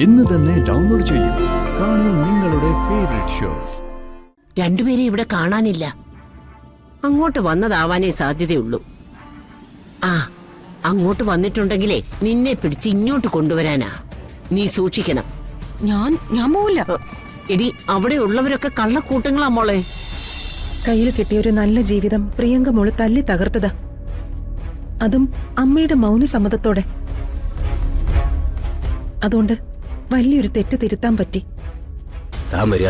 ഇന്ന് തന്നെ ഡൗൺലോഡ് ചെയ്യൂ. കാണൂ നിങ്ങളുടെ ഫേവറേറ്റ് ഷോസ്. രണ്ടുപേരെ ഇവിടെ കാണാനില്ല. അങ്ങോട്ട് വന്നതാവാനേ സാധ്യതയുള്ളൂ. ആ, അങ്ങോട്ട് വന്നിട്ടുണ്ടെങ്കിലേ നിന്നെ പിടിച്ച് ഇങ്ങോട്ട് കൊണ്ടുവരാനാ. നീ സൂക്ഷിക്കണം. ഞാൻ പോവില്ല. എടി, അവിടെ ഉള്ളവരൊക്കെ കള്ളക്കൂട്ടങ്ങളാ മോളെ. കയ്യിൽ കിട്ടിയ ഒരു നല്ല ജീവിതം പ്രിയങ്ക മോള് തല്ലി തകർത്തതാ. അതും അമ്മയുടെ മൗനസമ്മതത്തോടെ. അതുകൊണ്ട് വലിയൊരു തെറ്റ് തിരുത്താൻ പറ്റി. താൻ വരിക,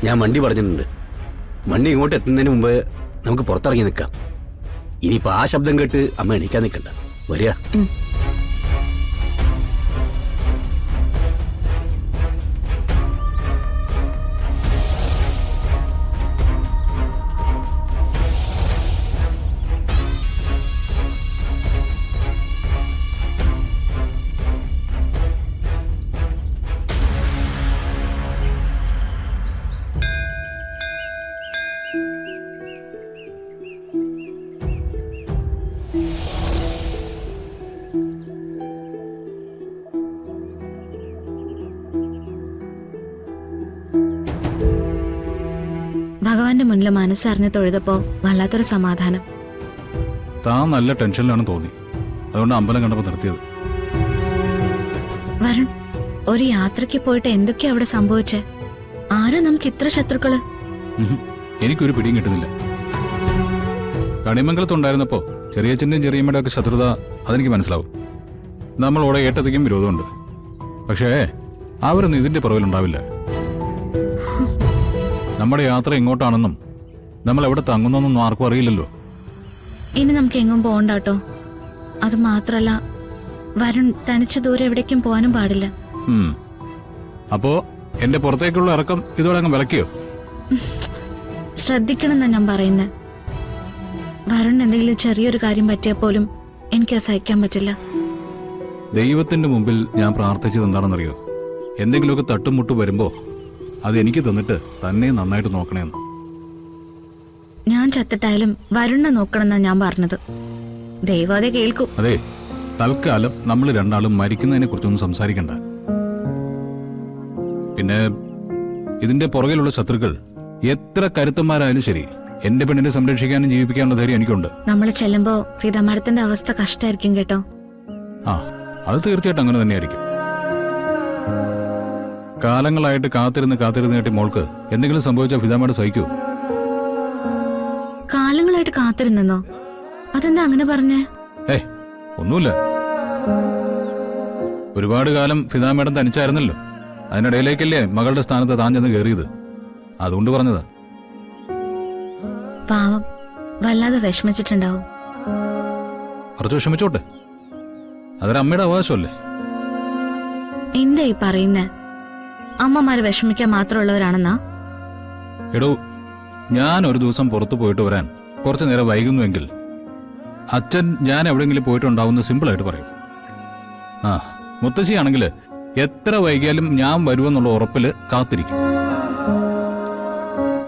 ഞാൻ വണ്ടി പറഞ്ഞിട്ടുണ്ട്. വണ്ടി ഇങ്ങോട്ട് എത്തുന്നതിന് മുമ്പ് നമുക്ക് പുറത്തിറങ്ങി നിൽക്കാം. ഇനിയിപ്പോ ആ ശബ്ദം കേട്ട് അമ്മ എണീക്കാൻ നിൽക്കണ്ട. വരിക. ഭഗവാന്റെ മുന്നിൽ മനസ്സറിഞ്ഞ് തൊഴുതപ്പോ വല്ലാത്തൊരു സമാധാനം. താൻ നല്ല ടെൻഷനിലാണ് തോന്നി. അതുകൊണ്ട് അമ്പലം കണ്ടപ്പോ നിർത്തിയത്. വരുൺ, ഒരു യാത്രയ്ക്ക് പോയിട്ട് എന്തൊക്കെയാ അവിടെ സംഭവിച്ചേ? ആരാ നമുക്ക് ഇത്ര ശത്രുക്കള്? എനിക്കൊരു പിടിയും കിട്ടുന്നില്ല. കണിമംഗലത്തുണ്ടായിരുന്നപ്പോ ചെറിയച്ഛന്റെയും ചെറിയമ്മയുടെ ഒക്കെ ശത്രുത അതെനിക്ക് മനസ്സിലാവും. നമ്മളോടെ ഏറ്റധികം വിരോധമുണ്ട്. പക്ഷേ അവരൊന്നും ഇതിന്റെ പുറകിലുണ്ടാവില്ല. നമ്മുടെ യാത്ര എങ്ങോട്ടാണെന്നും നമ്മൾ എവിടെ തങ്ങുന്നൊന്നും ആർക്കും അറിയില്ലല്ലോ. ഇനി നമുക്ക് എങ്ങും പോകണ്ടാട്ടോ. അത് മാത്രല്ല, വരുൺ തനിച്ച് ദൂരെ എവിടേക്കും പോകാനും പാടില്ല. അപ്പോ എന്റെ പുറത്തേക്കുള്ള ഇറക്കം ഇതോടെ അങ്ങ് വിലക്കിയോ? ശ്രദ്ധിക്കണമെന്നാ ഞാൻ പറയുന്നത്. വരുൺ എന്തെങ്കിലും ചെറിയൊരു കാര്യം പറ്റിയാൽ പോലും എനിക്കത് സഹിക്കാൻ പറ്റില്ല. ദൈവത്തിന്റെ മുമ്പിൽ ഞാൻ പ്രാർത്ഥിച്ചത് എന്താണെന്നറിയോ? എന്തെങ്കിലുമൊക്കെ തട്ടുമുട്ട് വരുമ്പോ അത് എനിക്ക് തന്നിട്ട് തന്നെ നന്നായിട്ട് നോക്കണേന്ന്. ഞാൻ ചത്തിട്ടായാലും വരുണിനെ നോക്കണമെന്നാ ഞാൻ പറഞ്ഞത്. ദൈവം അതേ കേൾക്കും. അതെ, തൽക്കാലം നമ്മൾ രണ്ടാളും മരിക്കുന്നതിനെ കുറിച്ചൊന്നും സംസാരിക്കണ്ട. പിന്നെ ഇതിന്റെ പുറകിലുള്ള ശത്രുക്കൾ എത്ര കരുത്തന്മാരായാലും ശരി, എന്റെ പെണ്ണിനെ സംരക്ഷിക്കാനും ജീവിപ്പിക്കാനുള്ള ധൈര്യം എനിക്കുണ്ട്. നമ്മൾ ചെല്ലുമ്പോ ഫിദ മാഡത്തിന്റെ അവസ്ഥ കഷ്ടായിരിക്കും കേട്ടോ. ആ, അത് തീർച്ചയായിട്ടും അങ്ങനെ തന്നെയായിരിക്കും. കാലങ്ങളായിട്ട് കാത്തിരുന്ന് കേട്ടി മോൾക്ക് എന്തെങ്കിലും സംഭവിച്ചാൽ ഫിദാമേട് സഹിക്കൂ? കാലങ്ങളായിട്ട് കാത്തിരുന്നോ? അതെന്താ അങ്ങനെ പറഞ്ഞേ? ഒന്നുമില്ല. ഒരുപാട് കാലം ഫിദാമേടം തനിച്ചായിരുന്നല്ലോ. അതിനിടയിലേക്കല്ലേ മകളുടെ സ്ഥാനത്ത് താൻ ചെന്ന് കയറിയത്. അതുകൊണ്ട് പറഞ്ഞതാ. പാവം, വല്ലാതെ വിഷമിച്ചിട്ടുണ്ടാവും. കുറച്ച് വിഷമിച്ചോട്ടെ, അതൊരമ്മയുടെ അവകാശമല്ലേ. എന്താ ഈ പറയുന്നേ? അമ്മമാര് വിഷമിക്കാൻ മാത്രമുള്ളവരാണെന്നാ? എടോ, ഞാൻ ഒരു ദിവസം പുറത്തു പോയിട്ട് വരാൻ കുറച്ചു നേരം വൈകുന്നുവെങ്കിൽ അച്ഛൻ ഞാൻ എവിടെയെങ്കിലും പോയിട്ടുണ്ടാവുന്ന സിമ്പിളായിട്ട് പറയും. ആ, മുത്തശ്ശിയാണെങ്കിൽ എത്ര വൈകിയാലും ഞാൻ വരുമെന്നുള്ള ഉറപ്പിൽ കാത്തിരിക്കും.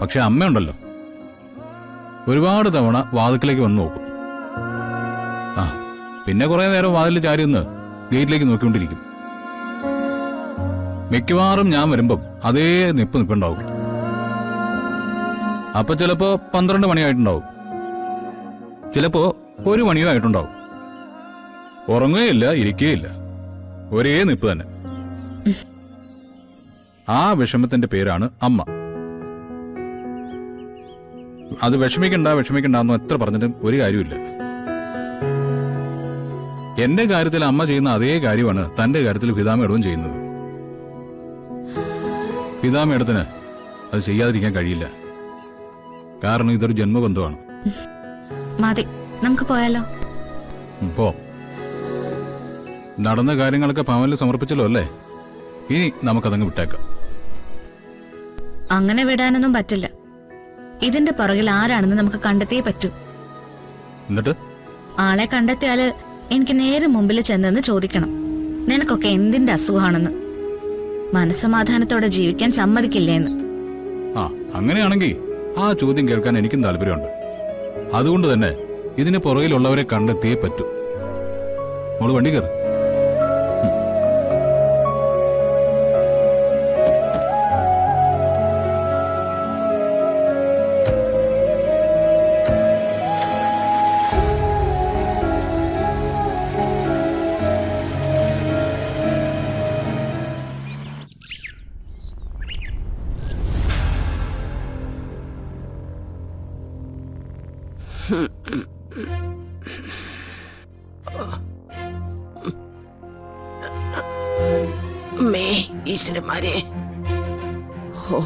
പക്ഷെ അമ്മയുണ്ടല്ലോ, ഒരുപാട് തവണ വാതിക്കലേക്ക് വന്ന് നോക്കും. ആ, പിന്നെ കുറെ നേരം വാതിൽ ചാരി നിന്ന് ഗേറ്റിലേക്ക് നോക്കിക്കൊണ്ടിരിക്കും. മിക്കവാറും ഞാൻ വരുമ്പം അതേ നിപ്പുണ്ടാവും. അപ്പൊ ചിലപ്പോ 12 മണിയായിട്ടുണ്ടാവും, ചിലപ്പോ 1 മണിയോ ആയിട്ടുണ്ടാവും. ഉറങ്ങുകയില്ല, ഇരിക്കുകയില്ല, ഒരേ നിപ്പ് തന്നെ. ആ വിഷമത്തിന്റെ പേരാണ് അമ്മ. അത് വിഷമിക്കണ്ടെന്ന് എത്ര പറഞ്ഞിട്ടും ഒരു കാര്യമില്ല. എന്റെ കാര്യത്തിൽ അമ്മ ചെയ്യുന്ന അതേ കാര്യമാണ് തന്റെ കാര്യത്തിൽ ഫിദാമേടവും ചെയ്യുന്നത്. ഫിദാമേടത്തിന് അത് ചെയ്യാതിരിക്കാൻ കഴിയില്ല. കാരണം ഇതൊരു ജന്മബന്ധമാണ്. മതി, നമുക്ക് പോയാലോ? പോ. നടന്ന കാര്യങ്ങളൊക്കെ ഭവനിൽ സമർപ്പിച്ചല്ലോ അല്ലേ? ഇനി നമുക്കതങ്ങ് വിട്ടേക്കാം. അങ്ങനെ വിടാനൊന്നും പറ്റില്ല. ഇതിന്റെ പുറകിൽ ആരാണെന്ന് നമുക്ക് കണ്ടെത്തിയേ പറ്റൂ. എന്നിട്ട് ആളെ കണ്ടെത്തിയാല് എനിക്ക് നേരെ മുമ്പിൽ ചെന്നെന്ന് ചോദിക്കണം, നിനക്കൊക്കെ എന്തിന്റെ അസുഖമാണെന്ന്, മനസ്സമാധാനത്തോടെ ജീവിക്കാൻ സമ്മതിക്കില്ലേന്ന്. ആ, അങ്ങനെയാണെങ്കിൽ ആ ചോദ്യം കേൾക്കാൻ എനിക്കും താല്പര്യമുണ്ട്. അതുകൊണ്ട് തന്നെ ഇതിന് പുറകിലുള്ളവരെ കണ്ടെത്തിയേ പറ്റൂ. മോള് വണ്ടി കയറി. അമ്മേ ഈശ്വരന്മാരെ. ഓ.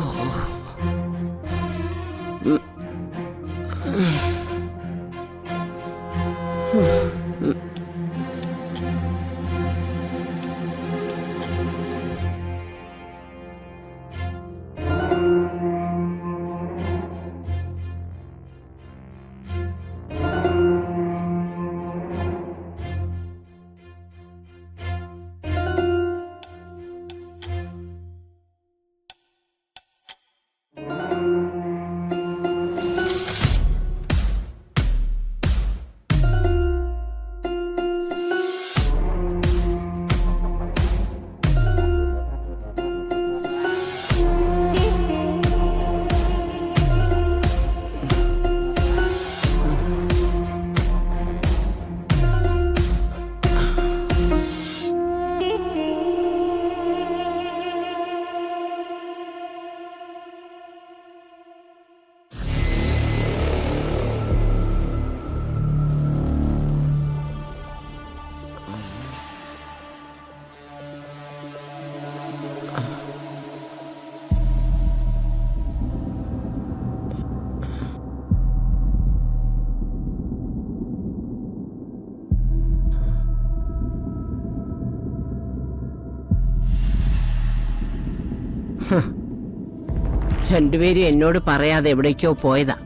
രണ്ടുപേരും എന്നോട് പറയാതെ എവിടേക്കോ പോയതാ.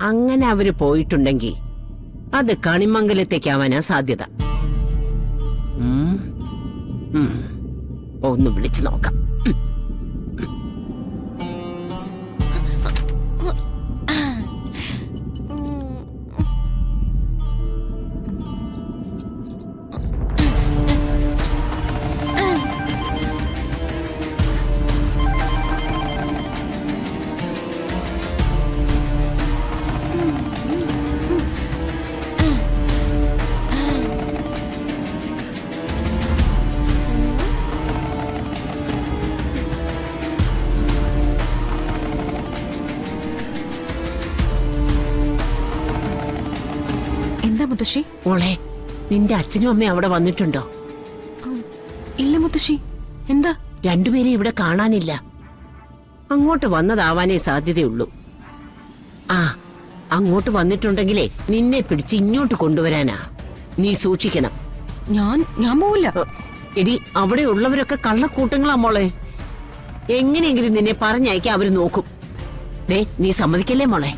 അങ്ങനെ അവര് പോയിട്ടുണ്ടെങ്കിൽ അത് കണിമംഗലത്തേക്കാവാനാ സാധ്യത. ഒന്ന് വിളിച്ചു നോക്കാം. എന്താ മുത്തശ്ശി? മോളെ, നിന്റെ അച്ഛനും അമ്മയും അവിടെ വന്നിട്ടുണ്ടോ? ഇല്ല മുത്തശ്ശി. എന്താ? രണ്ടുപേരെ ഇവിടെ കാണാനില്ല. അങ്ങോട്ട് വന്നതാവാനേ സാധ്യതയുള്ളൂ. ആ, അങ്ങോട്ട് വന്നിട്ടുണ്ടെങ്കിലേ നിന്നെ പിടിച്ച് ഇങ്ങോട്ട് കൊണ്ടുവരാനാ. നീ സൂക്ഷിക്കണം. ഞാൻ പോവില്ല. എടി, അവിടെ ഉള്ളവരൊക്കെ കള്ളക്കൂട്ടങ്ങളാ മോളെ. എങ്ങനെയെങ്കിലും നിന്നെ പറഞ്ഞയക്കാൻ അവര് നോക്കും. നീ സമ്മതിക്കല്ലേ മോളെ?